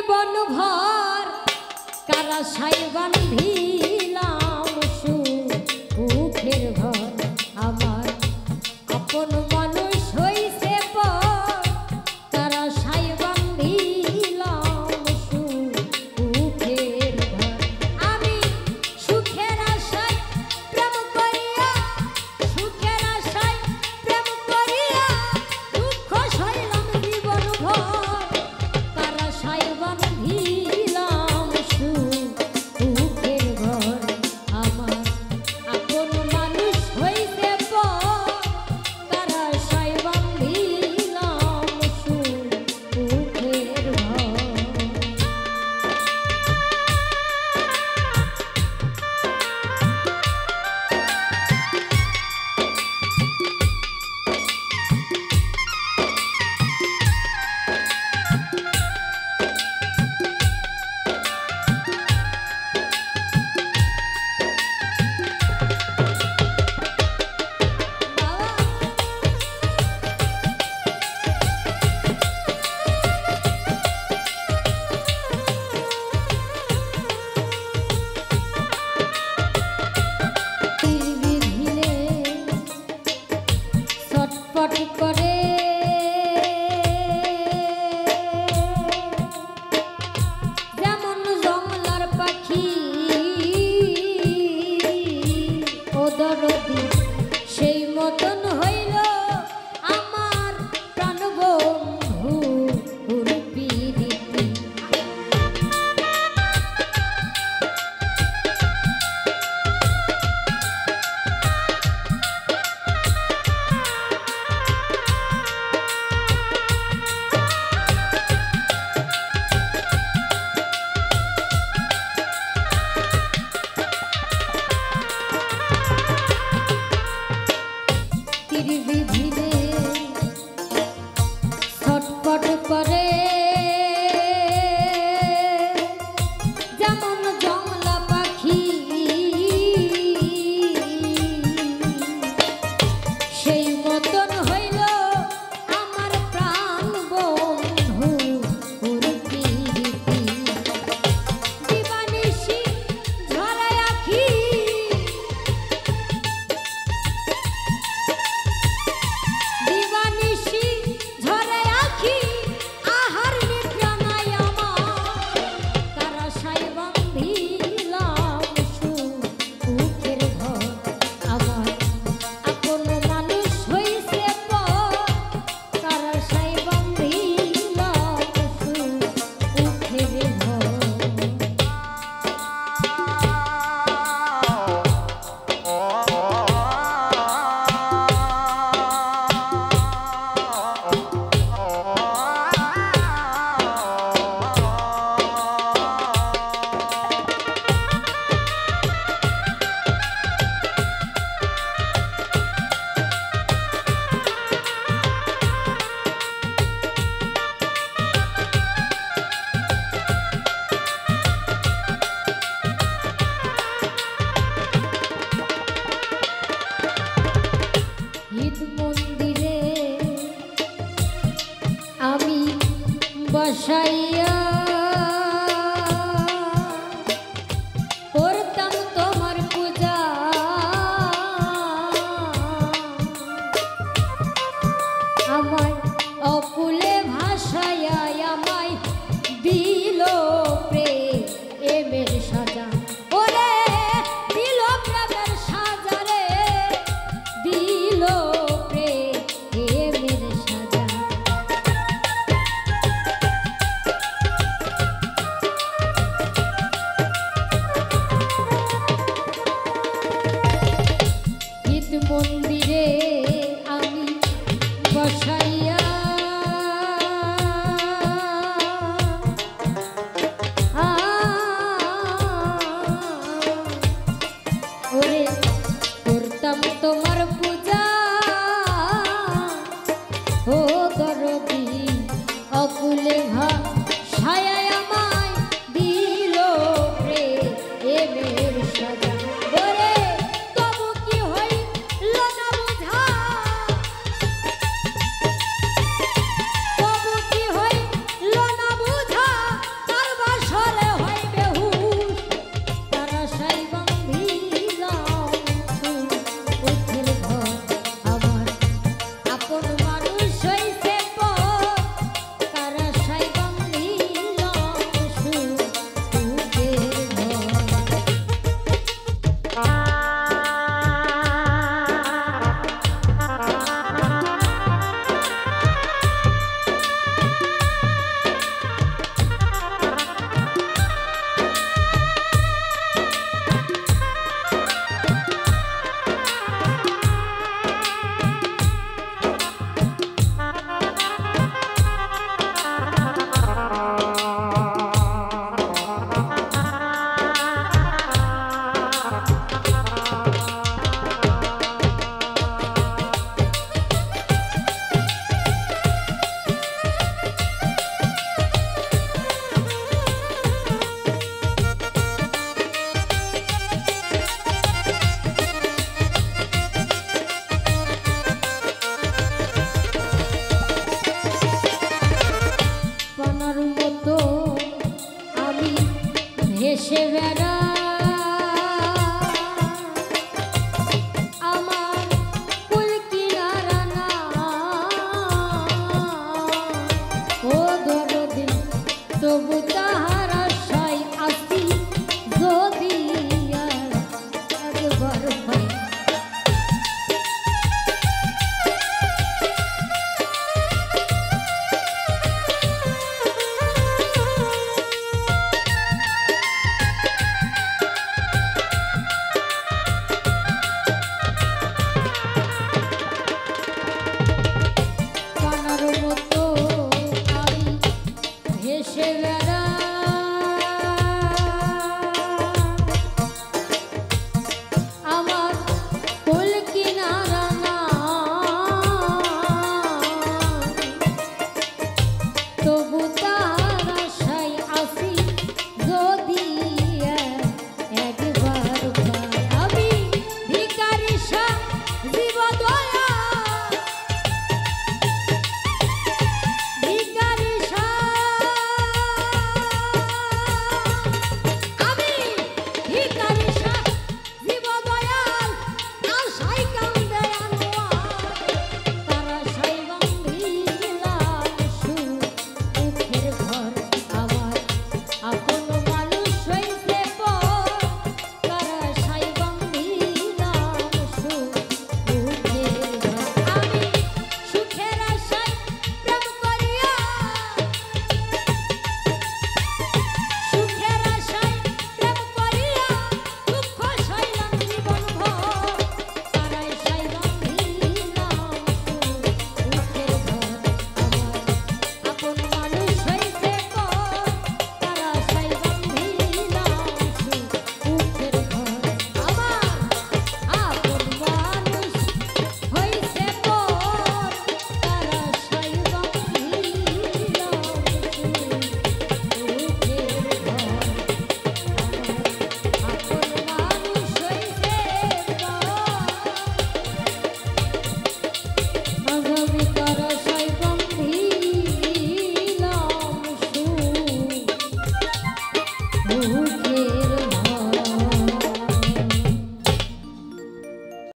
জীবন ভর কারাশাই বান্ধিলাম সুখের ঘর আমার আপন মানুষ হইছে পর কারাশাই বান্ধিলাম সুখের ঘর আমি সুখের আশায় প্রেম করিয়া সুখের আশায় প্রেম করিয়া দুঃখ সইলাম জীবন ভর কারাশাই বান্ধিলাম সুখের ঘর আমার আপন মানুষ হইছে পর কারাশাই বান্ধিলাম সুখের ঘর। ছটফট করে যেমন জংলার পাখি ও দরদি সেই মতন হইল আমার প্রাণবন্ধু প্রীতি বিধিরে ছটফট করে যেমন জংলা পাখি সেই মতন হইল আমার প্রাণ বন্ধু প্রীতি দিবানিশি ঝরে আখি দিবানিশি ঝরে আখি আহার নিদ্রা নাই আমার কারাশাই বান্ধিলাম সুখের ঘর আমার আপন মানুষ হইছে পর কারাশাই বান্ধিলাম সুখের ঘর। ঈদ মন্দিরে আমি বসাইয়া